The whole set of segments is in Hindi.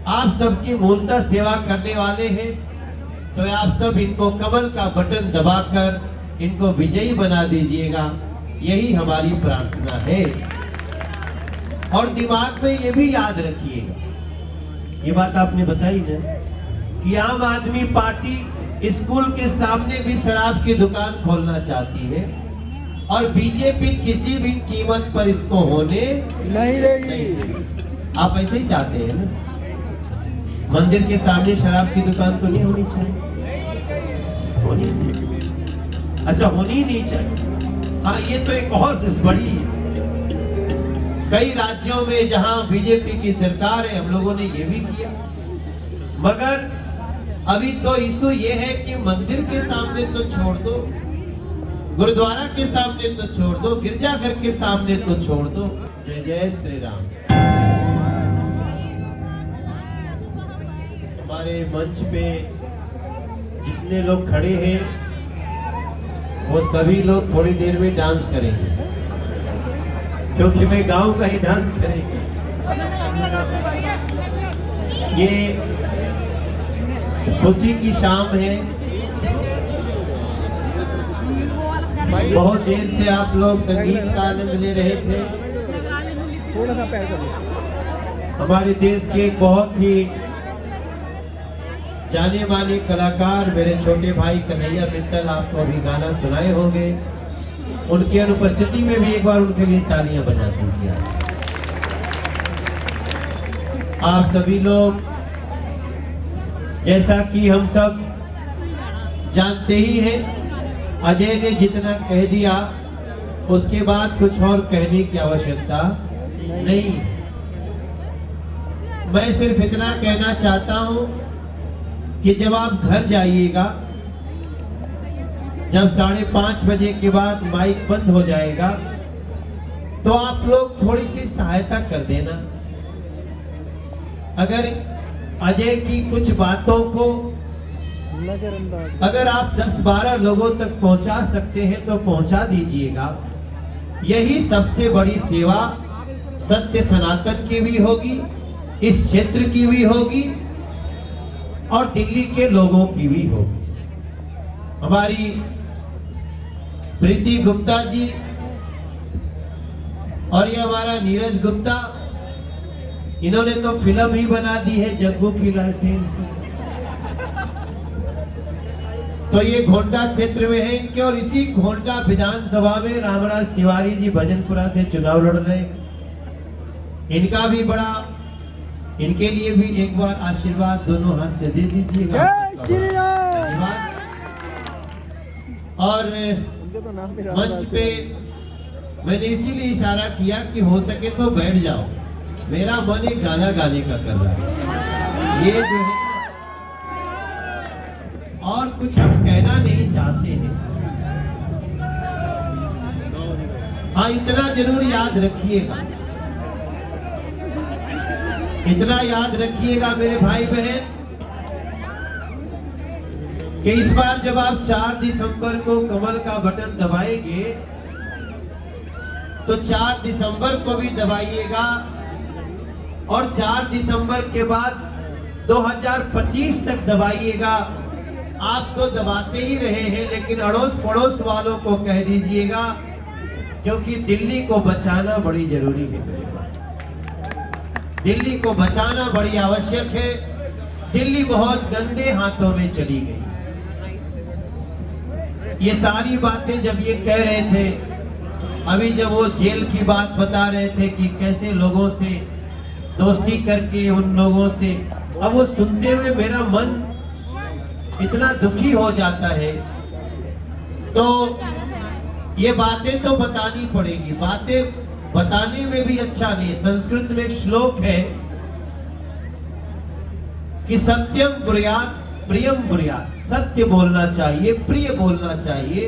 आप सबकी मूलतः सेवा करने वाले हैं, तो आप सब इनको कमल का बटन दबाकर इनको विजयी बना दीजिएगा, यही हमारी प्रार्थना है। और दिमाग में ये भी याद रखिएगा, ये बात आपने बताई ना कि आम आदमी पार्टी स्कूल के सामने भी शराब की दुकान खोलना चाहती है और बीजेपी किसी भी कीमत पर इसको होने नहीं देगी। आप ऐसे ही चाहते हैं ना? मंदिर के सामने शराब की दुकान तो नहीं होनी चाहिए, होनी नहीं। अच्छा, होनी ही नहीं चाहिए। हाँ, ये तो एक और बड़ी, कई राज्यों में जहां बीजेपी की सरकार है हम लोगों ने ये भी किया, मगर अभी तो इशू ये है कि मंदिर के सामने तो छोड़ दो, गुरुद्वारा के सामने तो छोड़ दो, गिरजाघर के सामने तो छोड़ दो। जय जय श्री राम। हमारे मंच पे जितने लोग खड़े हैं वो सभी लोग थोड़ी देर में डांस करेंगे, क्योंकि मैं गांव का ही डांस करेंगे। ये खुशी की शाम है, बहुत देर से आप लोग संगीत का आनंद ले रहे थे। थोड़ा सा पैर कर हमारे देश के बहुत ही जाने माने कलाकार मेरे छोटे भाई कन्हैया मित्तल आपको अभी गाना सुनाए होंगे, उनकी अनुपस्थिति में भी एक बार उनके लिए तालियां बजा दीजिए। आप सभी लोग, जैसा कि हम सब जानते ही हैं, अजय ने जितना कह दिया उसके बाद कुछ और कहने की आवश्यकता नहीं। मैं सिर्फ इतना कहना चाहता हूं कि जब आप घर जाइएगा, जब 5:30 बजे के बाद माइक बंद हो जाएगा, तो आप लोग थोड़ी सी सहायता कर देना। अगर अजय की कुछ बातों को अगर आप 10-12 लोगों तक पहुंचा सकते हैं तो पहुंचा दीजिएगा। यही सबसे बड़ी सेवा सत्य सनातन की भी होगी, इस क्षेत्र की भी होगी और दिल्ली के लोगों की भी होगी। हमारी प्रीति गुप्ता जी और ये हमारा नीरज गुप्ता, इन्होंने तो फिल्म ही बना दी है जग्गू की लालटेन। तो ये घोंटा क्षेत्र में है इनके, और इसी घोंटा विधानसभा में रामराज तिवारी जी भजनपुरा से चुनाव लड़ रहे। इनका भी बड़ा, इनके लिए भी एक बार आशीर्वाद दोनों हाथ से दे दीजिएगा। और मंच पे मैंने इसीलिए इशारा किया कि हो सके तो बैठ जाओ, मेरा मन एक गाना गाने का कर रहा है। ये जो है और कुछ हम कहना नहीं चाहते हैं। हाँ, इतना जरूर याद रखिएगा, इतना याद रखिएगा मेरे भाई बहन कि इस बार जब आप 4 दिसंबर को कमल का बटन दबाएंगे तो 4 दिसंबर को भी दबाइएगा, और 4 दिसंबर के बाद 2025 तक दबाइएगा। आप तो दबाते ही रहे हैं, लेकिन अड़ोस पड़ोस वालों को कह दीजिएगा, क्योंकि दिल्ली को बचाना बड़ी जरूरी है। दिल्ली को बचाना बड़ी आवश्यक है। दिल्ली बहुत गंदे हाथों में चली गई। ये सारी बातें जब ये कह रहे थे, अभी जब वो जेल की बात बता रहे थे कि कैसे लोगों से दोस्ती करके उन लोगों से, अब वो सुनते हुए मेरा मन इतना दुखी हो जाता है। तो ये बातें तो बतानी पड़ेगी, बातें बताने में भी अच्छा नहीं। संस्कृत में एक श्लोक है कि सत्यम ब्रूयात् प्रियम ब्रूयात्, सत्य बोलना चाहिए, प्रिय बोलना चाहिए,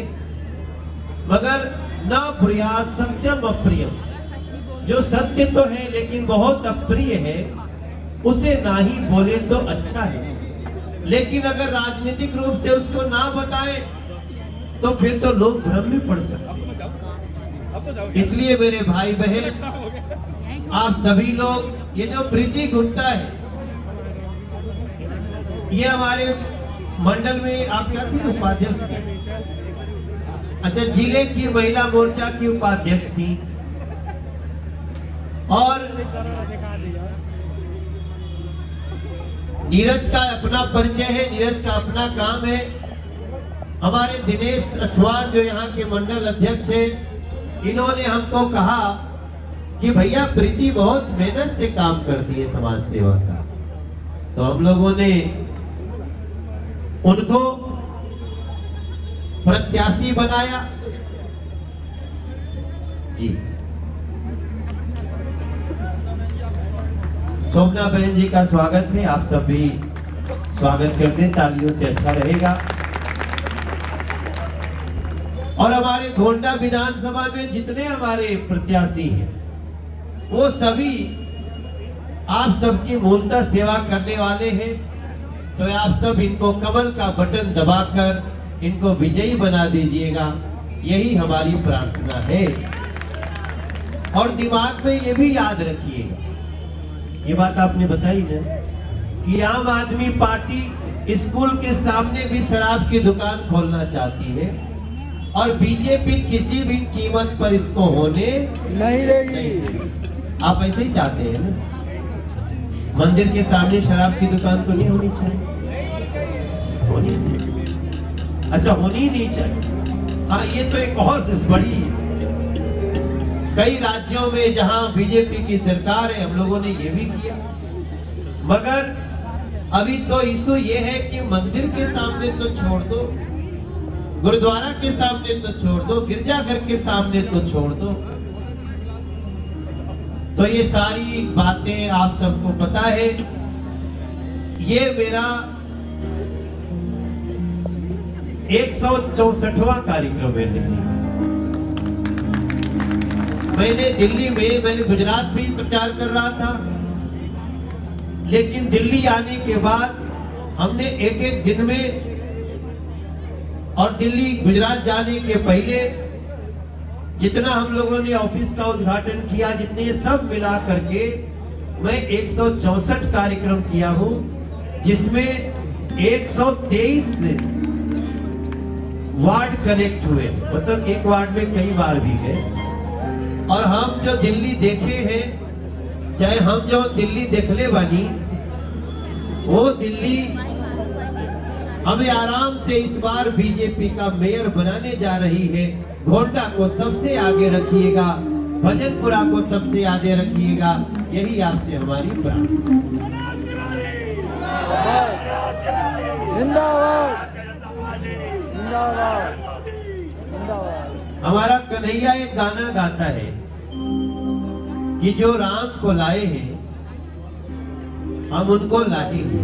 मगर न ब्रूयात् सत्यम अप्रियम। जो सत्य तो है लेकिन बहुत अप्रिय है, उसे ना ही बोले तो अच्छा है। लेकिन अगर राजनीतिक रूप से उसको ना बताएं तो फिर तो लोग भ्रम में पड़ सकते हैं। इसलिए मेरे भाई बहन, आप सभी लोग, ये जो प्रीति गुप्ता है, ये हमारे मंडल में आप क्या थी, उपाध्यक्ष थी? अच्छा, जिले की महिला मोर्चा की उपाध्यक्ष थी। और नीरज का अपना परिचय है, नीरज का अपना काम है। हमारे दिनेश अछवान जो यहाँ के मंडल अध्यक्ष है, इन्होंने हमको कहा कि भैया प्रीति बहुत मेहनत से काम करती है समाज सेवा का, तो हम लोगों ने उनको प्रत्याशी बनाया जी। शोभना बहन जी का स्वागत है, आप सब भी स्वागत कर दें, तालियों से अच्छा रहेगा। और हमारे गोंडा विधानसभा में जितने हमारे प्रत्याशी हैं, वो सभी आप सबकी मूलतः सेवा करने वाले हैं। तो आप सब इनको कमल का बटन दबाकर इनको विजयी बना दीजिएगा, यही हमारी प्रार्थना है। और दिमाग में ये भी याद रखिएगा, ये बात आपने बताई ना कि आम आदमी पार्टी स्कूल के सामने भी शराब की दुकान खोलना चाहती है, और बीजेपी किसी भी कीमत पर इसको होने नहीं देगी। आप ऐसे ही चाहते हैं ना? मंदिर के सामने शराब की दुकान तो नहीं होनी चाहिए, होनी नहीं। अच्छा, होनी ही नहीं चाहिए। हाँ, ये तो एक और बड़ी, कई राज्यों में जहां बीजेपी की सरकार है, हम लोगों ने ये भी किया। मगर अभी तो इशू ये है कि मंदिर के सामने तो छोड़ दो, गुरुद्वारा के सामने तो छोड़ दो, गिरजाघर के सामने तो छोड़ दो। तो ये सारी बातें आप सबको पता है। ये मेरा 164वां कार्यक्रम है दिल्ली में। मैंने गुजरात भी प्रचार कर रहा था, लेकिन दिल्ली आने के बाद हमने एक एक दिन में, और दिल्ली गुजरात जाने के पहले जितना हम लोगों ने ऑफिस का उद्घाटन किया, जितने सब मिला करके मैं 164 कार्यक्रम किया हूं, जिसमें 123 वार्ड कनेक्ट हुए। मतलब एक वार्ड में कई बार भी गए। और हम जो दिल्ली देखे हैं, चाहे हम जो दिल्ली देखले बानी, वो दिल्ली हमें आराम से इस बार बीजेपी का मेयर बनाने जा रही है। गोंडा को सबसे आगे रखिएगा, भजनपुरा को सबसे आगे रखिएगा, यही आपसे हमारी प्रार्थना। जिंदाबाद, जिंदाबाद, जिंदाबाद। हमारा कन्हैया एक गाना गाता है कि जो राम को लाए हैं हम उनको लाएंगे।